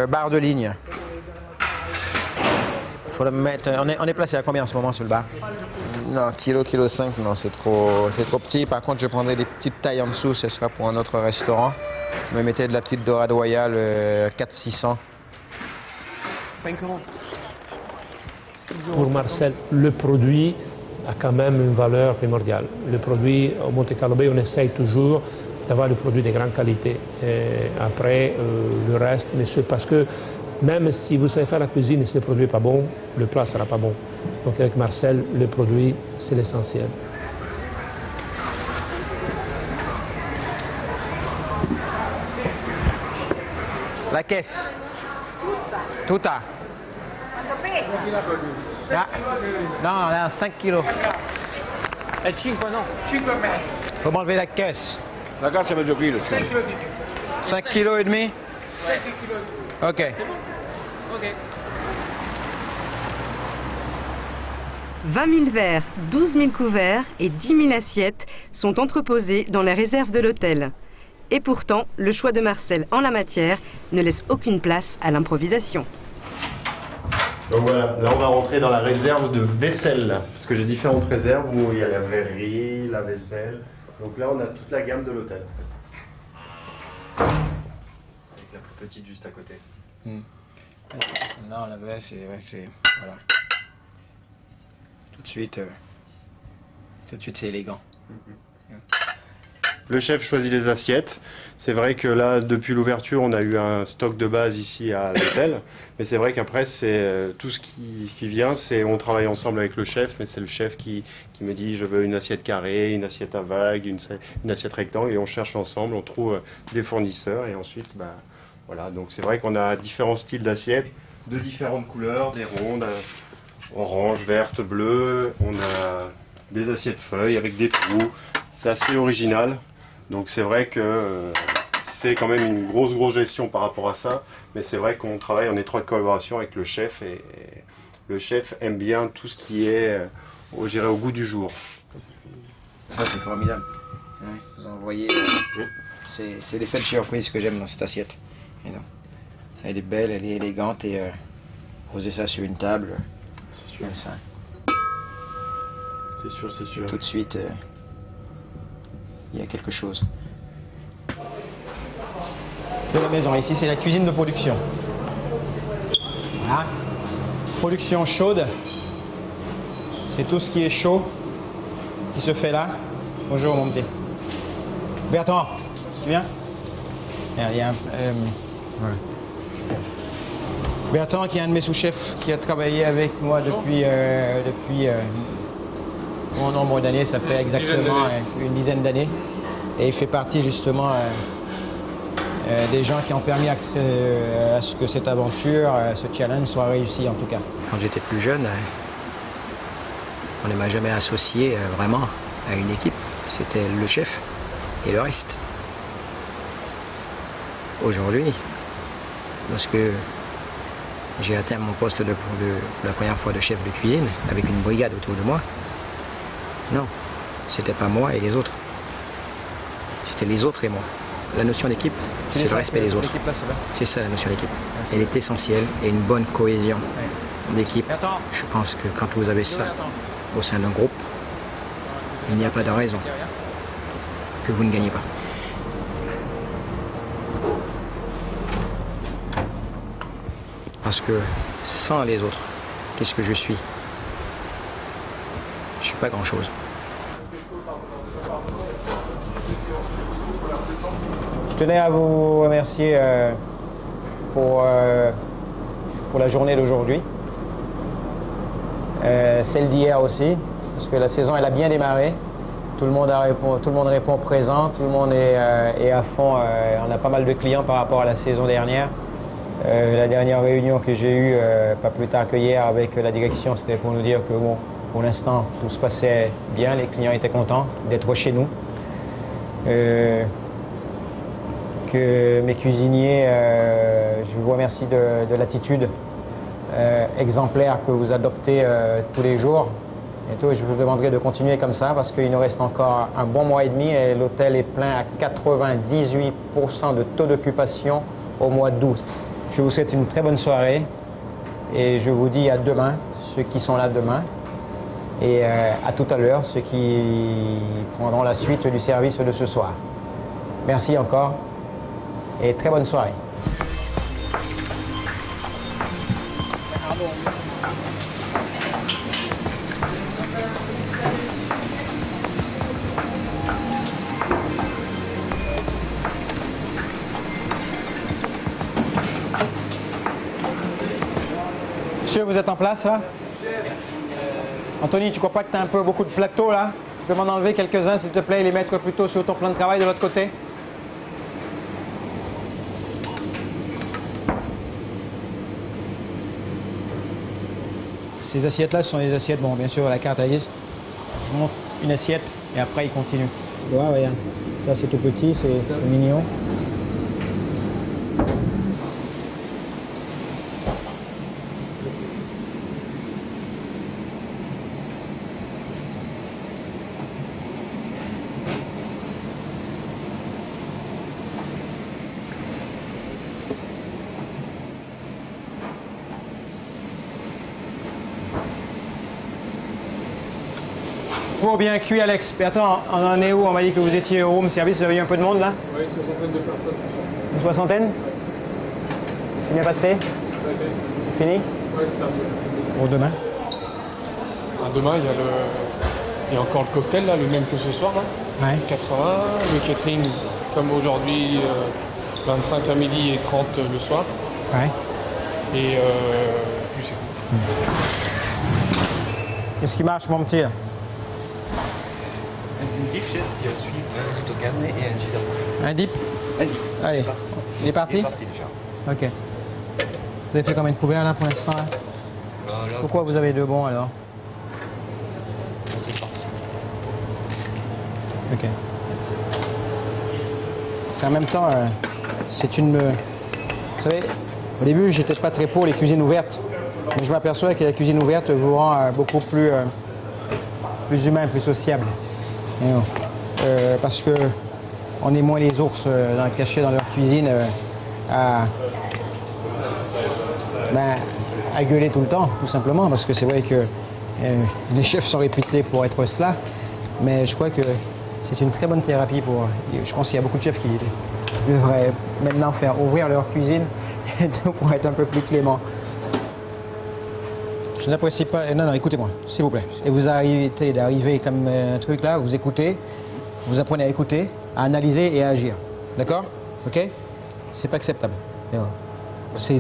bar de ligne. Faut le mettre. On est placé à combien en ce moment sur le bar? Non, kilo 5, non, c'est trop petit. Par contre, je prendrai des petites tailles en dessous, ce sera pour un autre restaurant. Je me mettais de la petite dorade royale, 400-600. 5 euros. Pour Marcel, le produit a quand même une valeur primordiale. Le produit, au Monte Carlo Bay, on essaye toujours d'avoir le produit de grande qualité. Et après, le reste, mais c'est parce que même si vous savez faire la cuisine et si le produit n'est pas bon, le plat ne sera pas bon. Donc avec Marcel, le produit, c'est l'essentiel. La caisse. Tutta. Ah. Non, là, 5 kilos. E 5 no? 5 e mezzo. Faut m'enlever la caisse. La caisse è mezzo chilo. 6 kg di 5 kilos et demi? 7 kg. Ok. Ok. 20 000 verres, 12 000 couverts et 10 000 assiettes sont entreposés dans les réserves de l'hôtel. Et pourtant, le choix de Marcel en la matière ne laisse aucune place à l'improvisation. Donc voilà, là on va rentrer dans la réserve de vaisselle, parce que j'ai différentes réserves où il y a la verrerie, la vaisselle. Donc là on a toute la gamme de l'hôtel. Avec la plus petite juste à côté. Non, la vaisselle, c'est vrai que c'est... Voilà. Tout de suite c'est élégant. Le chef choisit les assiettes. C'est vrai que là, depuis l'ouverture, on a eu un stock de base ici à l'hôtel. Mais c'est vrai qu'après, c'est tout ce qui vient, c'est on travaille ensemble avec le chef, mais c'est le chef qui me dit je veux une assiette carrée, une assiette à vague, une assiette rectangle, et on cherche ensemble, on trouve des fournisseurs, et ensuite, bah, voilà. Donc c'est vrai qu'on a différents styles d'assiettes, de différentes couleurs, des rondes, orange, verte, bleue. On a des assiettes feuilles avec des trous. C'est assez original. Donc c'est vrai que c'est quand même une grosse gestion par rapport à ça, mais c'est vrai qu'on travaille en étroite collaboration avec le chef et le chef aime bien tout ce qui est, je dirais, au goût du jour. Ça c'est formidable. Ouais, vous en voyez, c'est l'effet de surprise que j'aime dans cette assiette. Et non. Elle est belle, elle est élégante et poser ça sur une table, c'est sûr. Comme ça. C'est sûr, c'est sûr. Tout de suite, il y a quelque chose. De la maison, ici c'est la cuisine de production. Voilà. Production chaude. C'est tout ce qui est chaud qui se fait là. Bonjour mon petit. Bertrand, tu viens? Il y a voilà. Bertrand qui est un de mes sous-chefs qui a travaillé avec moi depuis bon nombre d'années, ça fait exactement une dizaine d'années. Et il fait partie justement des gens qui ont permis à ce que cette aventure, ce challenge soit réussi en tout cas. Quand j'étais plus jeune, on ne m'a jamais associé vraiment à une équipe. C'était le chef et le reste. Aujourd'hui, lorsque j'ai atteint mon poste de la première fois de chef de cuisine avec une brigade autour de moi, non, c'était pas moi et les autres. C'était les autres et moi. La notion d'équipe, c'est le respect des autres. C'est ça la notion d'équipe. Elle est essentielle et une bonne cohésion d'équipe. Je pense que quand vous avez ça au sein d'un groupe, il n'y a pas de raison que vous ne gagnez pas. Parce que sans les autres, qu'est-ce que je suis? Je suis pas grand-chose. Je tenais à vous remercier pour la journée d'aujourd'hui. Celle d'hier aussi, parce que la saison elle a bien démarré. Tout le monde répond présent, tout le monde est à fond. On a pas mal de clients par rapport à la saison dernière. La dernière réunion que j'ai eue, pas plus tard que hier, avec la direction, c'était pour nous dire que bon, pour l'instant, tout se passait bien, les clients étaient contents d'être chez nous. que mes cuisiniers, je vous remercie de l'attitude exemplaire que vous adoptez tous les jours. Et tout, je vous demanderai de continuer comme ça parce qu'il nous reste encore un bon mois et demi et l'hôtel est plein à 98% de taux d'occupation au mois d'août. Je vous souhaite une très bonne soirée et je vous dis à demain, ceux qui sont là demain, et à tout à l'heure, ceux qui prendront la suite du service de ce soir. Merci encore et très bonne soirée. Monsieur, vous êtes en place là? Anthony, tu crois pas que tu as un peu beaucoup de plateaux là? Tu peux m'en enlever quelques-uns s'il te plaît et les mettre plutôt sur ton plan de travail de l'autre côté? Ces assiettes-là, ce sont des assiettes, bon, bien sûr, à la carte à guise. Je monte une assiette et après, il continue. Tu vois, regarde. Ça, c'est tout petit, c'est mignon. Bien cuit, Alex. Mais attends, on en est où? On m'a dit que vous étiez au room service, vous avez eu un peu de monde là? Oui, une soixantaine de personnes. Une soixantaine? C'est bien passé? Fini? Oui, c'est terminé. Pour demain? Demain, il y a encore le cocktail, là, le même que ce soir. Là. Ouais. 80, le catering, comme aujourd'hui, 25 à midi et 30 le soir. Ouais. Et puis c'est tout. Qu'est-ce qui marche, mon petit là? Une dip, chef, qui va suivre un risotto carne et un cheese. Un dip? Un dip. Allez, il est parti? Il est parti déjà. Ok. Vous avez fait combien de couverts là pour l'instant là? Pourquoi vous avez deux bons alors? C'est parti. Ok. C'est en même temps, c'est une... vous savez, au début, j'étais pas très pour les cuisines ouvertes. Mais je m'aperçois que la cuisine ouverte vous rend beaucoup plus humain, plus sociable. Parce que on est moins les ours cachés dans leur cuisine à gueuler tout le temps, tout simplement. Parce que c'est vrai que les chefs sont réputés pour être cela. Mais je crois que c'est une très bonne thérapie pour... Je pense qu'il y a beaucoup de chefs qui devraient maintenant faire ouvrir leur cuisine pour être un peu plus clément. Je n'apprécie pas... Non, écoutez-moi, s'il vous plaît. Et vous arrêtez d'arriver comme un truc là, vous écoutez, vous apprenez à écouter, à analyser et à agir. D'accord? Ok? C'est pas acceptable.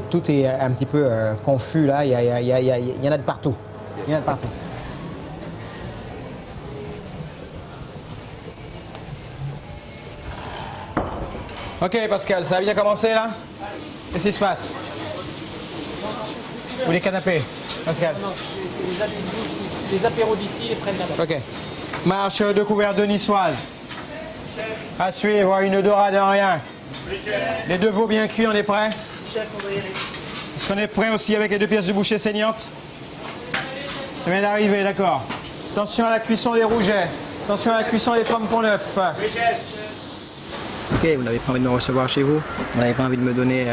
Tout est un petit peu confus là, il y en a de partout. Il y en a de partout. Ok Pascal, ça a bien commencé là? Qu'est-ce qui se passe? Ou les canapés? Pascal? Non, c'est les habits de bouche d'ici, les apéros d'ici et prennent là-bas. Ok. Marche de couvert de niçoise. À suivre, une dorade en rien. Les deux veaux bien cuits, on est prêts? Est-ce qu'on est prêt aussi avec les deux pièces de boucher saignantes? Ça vient d'arriver, d'accord. Attention à la cuisson des rougets. Attention à la cuisson des pompons neufs. Ok, vous n'avez pas envie de me recevoir chez vous? Vous n'avez pas envie de me donner,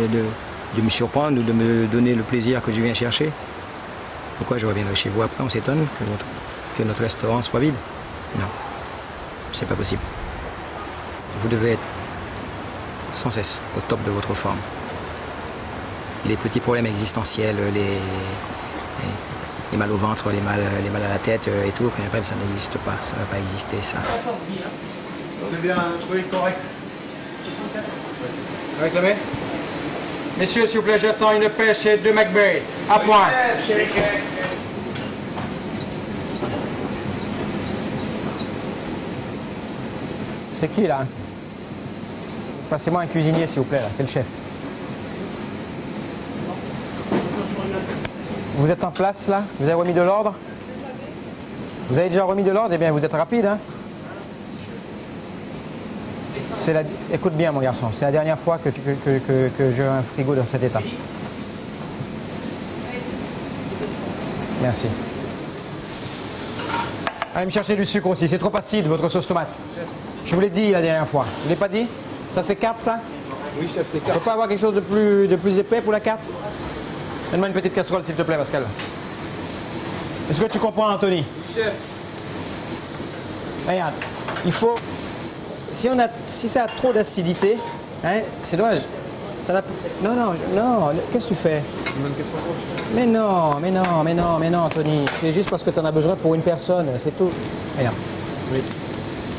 de me surprendre ou de me donner le plaisir que je viens chercher? Pourquoi je reviendrai chez vous après? On s'étonne que notre restaurant soit vide? Non, c'est pas possible. Vous devez être sans cesse au top de votre forme. Les petits problèmes existentiels, les mal au ventre, les mal à la tête et tout, ça n'existe pas, ça ne va pas exister ça. C'est bien trouvé correct. Réclamé? Messieurs, s'il vous plaît, j'attends une pêche et deux McBay. À point. C'est qui là? Passez-moi un cuisinier s'il vous plaît là, c'est le chef. Vous êtes en place là? Vous avez remis de l'ordre? Vous avez déjà remis de l'ordre? Eh bien vous êtes rapide hein? Écoute bien, mon garçon, c'est la dernière fois que j'ai un frigo dans cet état. Merci. Allez me chercher du sucre aussi, c'est trop acide votre sauce tomate. Je vous l'ai dit la dernière fois. Je ne l'ai pas dit? Ça c'est carte ça? Oui chef, c'est On carte. peut pas avoir quelque chose de plus épais pour la carte? Donne-moi une petite casserole s'il te plaît Pascal. Est-ce que tu comprends Anthony? Oui chef. Regarde, il faut... Si ça a trop d'acidité, hein, c'est dommage. Non, qu'est-ce que tu fais? Mais non, Anthony. C'est juste parce que tu en as besoin pour une personne, c'est tout. Regarde. Oui.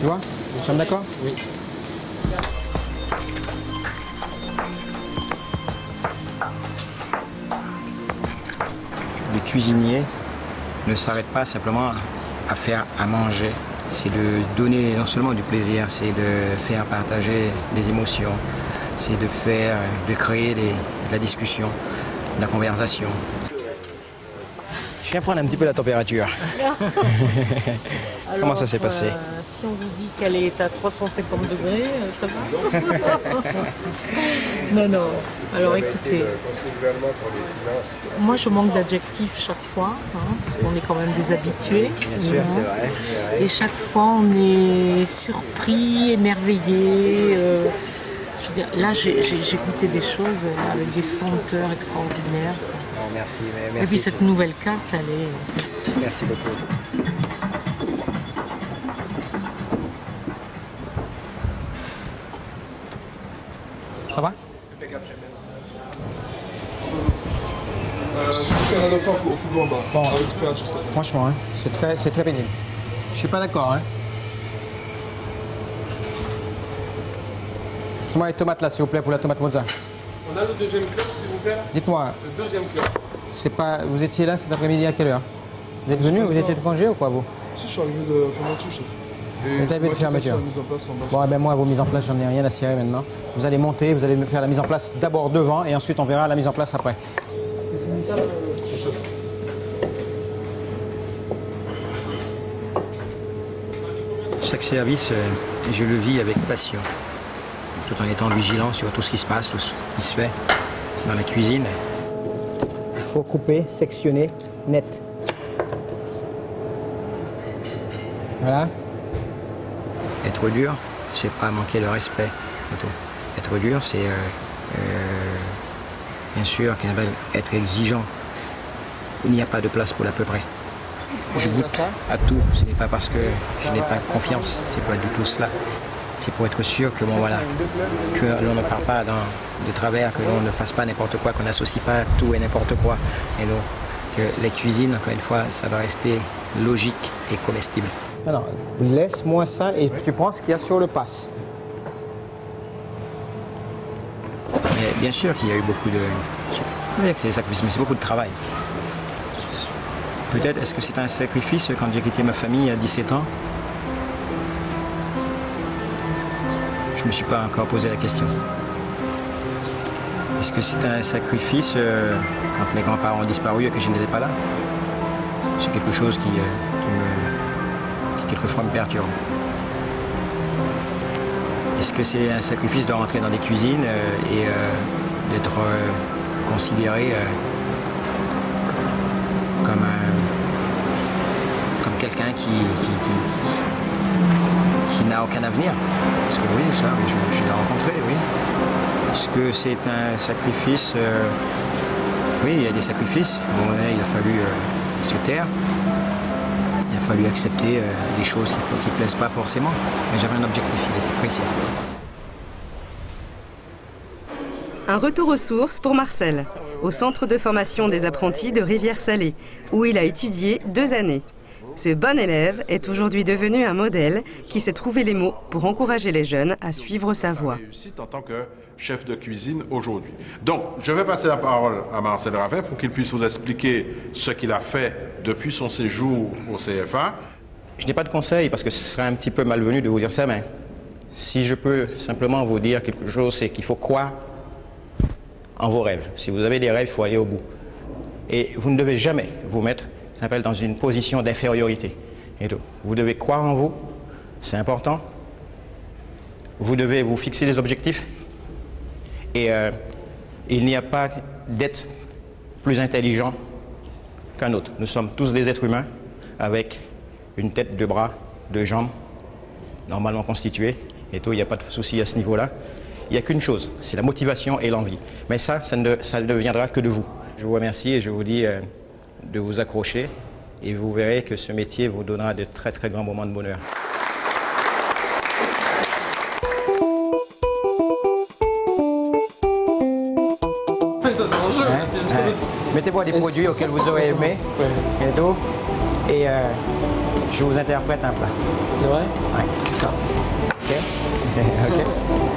Tu vois? Nous sommes d'accord? Oui. Les cuisiniers ne s'arrêtent pas simplement à faire à manger. C'est de donner non seulement du plaisir, c'est de faire partager des émotions, c'est de créer de la discussion, de la conversation. Je viens prendre un petit peu la température. Comment ça s'est passé? Si on vous dit qu'elle est à 350 degrés, ça va? Non. Alors écoutez, moi je manque d'adjectifs chaque fois, hein, parce qu'on est quand même des habitués. Bien sûr, c'est vrai. Et chaque fois on est surpris, émerveillé. Je veux dire, là j'ai goûté des choses avec des senteurs extraordinaires. Oh, merci. Et puis cette nouvelle carte, elle est... Merci beaucoup. Ça va? Je peux faire un autre au football en bas. Bon, avec tout plein de choses. franchement, hein, c'est très pénible. Je suis pas d'accord. Hein. Moi les tomates là, s'il vous plaît, pour la tomate mozza. On a le deuxième club, s'il vous plaît? Dites-moi, Le deuxième club. vous étiez là cet après-midi à quelle heure? Vous êtes venu, vous étiez de congé ou quoi vous? Si, je suis arrivé de fermeture, chef. Vous avez de fermeture. La mise en place en bas. Bon, eh ben moi, vos mises en place, j'en ai rien à cirer maintenant. Vous allez monter, vous allez me faire la mise en place d'abord devant et ensuite on verra la mise en place après. Chaque service, je le vis avec passion, tout en étant vigilant sur tout ce qui se passe, tout ce qui se fait dans la cuisine. Il faut couper, sectionner, net. Voilà. Être dur, c'est pas manquer de respect. Être dur, c'est bien sûr être exigeant. Il n'y a pas de place pour l'à peu près. Je goûte à tout. Ce n'est pas parce que je n'ai pas confiance. C'est pas du tout cela. C'est pour être sûr que que l'on ne part pas de travers, que l'on ne fasse pas n'importe quoi, qu'on n'associe pas tout et n'importe quoi. Et donc que les cuisines, encore une fois, ça doit rester logique et comestible. Alors, laisse-moi ça et tu prends ce qu'il y a sur le passe. Mais bien sûr qu'il y a eu beaucoup de... mais c'est beaucoup de travail. Peut-être, est-ce que c'est un sacrifice quand j'ai quitté ma famille à 17 ans? Je ne me suis pas encore posé la question. Est-ce que c'est un sacrifice quand mes grands-parents ont disparu et que je n'étais pas là? C'est quelque chose qui quelquefois me perturbe. Est-ce que c'est un sacrifice de rentrer dans des cuisines et d'être considéré comme quelqu'un qui n'a aucun avenir? Parce que oui, ça, je l'ai rencontré, oui. Est-ce que c'est un sacrifice? Oui, il y a des sacrifices. À un moment donné, il a fallu se taire. Il a fallu accepter des choses qui ne plaisent pas forcément. Mais j'avais un objectif, il était précis. Un retour aux sources pour Marcel, au centre de formation des apprentis de Rivière-Salée, où il a étudié 2 années. Ce bon élève est aujourd'hui devenu un modèle qui sait trouver les mots pour encourager les jeunes à suivre sa voie. Réussite en tant que chef de cuisine aujourd'hui. Donc, je vais passer la parole à Marcel Ravin pour qu'il puisse vous expliquer ce qu'il a fait depuis son séjour au CFA. Je n'ai pas de conseils parce que ce serait un petit peu malvenu de vous dire ça, mais si je peux simplement vous dire quelque chose, c'est qu'il faut croire en vos rêves. Si vous avez des rêves, il faut aller au bout. Et vous ne devez jamais vous mettre dans une position d'infériorité. Vous devez croire en vous, c'est important. vous devez vous fixer des objectifs. Et il n'y a pas d'être plus intelligent qu'un autre. Nous sommes tous des êtres humains avec une tête, deux bras, deux jambes, normalement constituées. Et tout, il n'y a pas de souci à ce niveau-là. Il n'y a qu'une chose, c'est la motivation et l'envie. Mais ça ne viendra que de vous. Je vous remercie et je vous dis de vous accrocher. Et vous verrez que ce métier vous donnera de très très grands moments de bonheur. Ça, c'est un jeu. Mettez-moi des produits auxquels vous aurez aimé. Et tout. Et je vous interprète un plat. C'est vrai? Oui, c'est ça. Ok. Ok.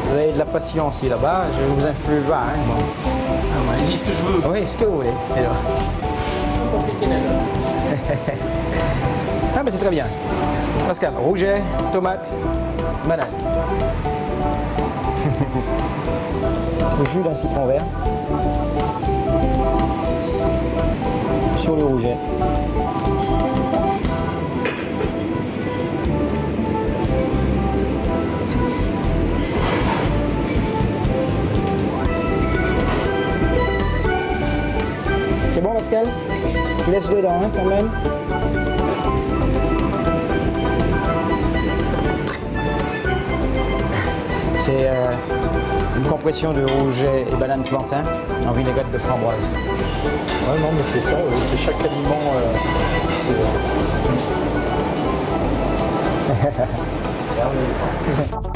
Vous avez de la passion aussi là-bas, je ne vous influe pas. Hein. Bon. Ah, moi, dis ce que je veux. Oui, ce que vous voulez. Ah, mais c'est très bien. Pascal, rouget, tomate, banane. Le jus d'un citron vert. Sur le rouget. C'est bon, Pascal? Tu laisses dedans, hein, quand même. C'est une compression de rouget et banane plantain en vinaigrette de framboise. Ouais, non, mais c'est ça, c'est chaque aliment. Merci.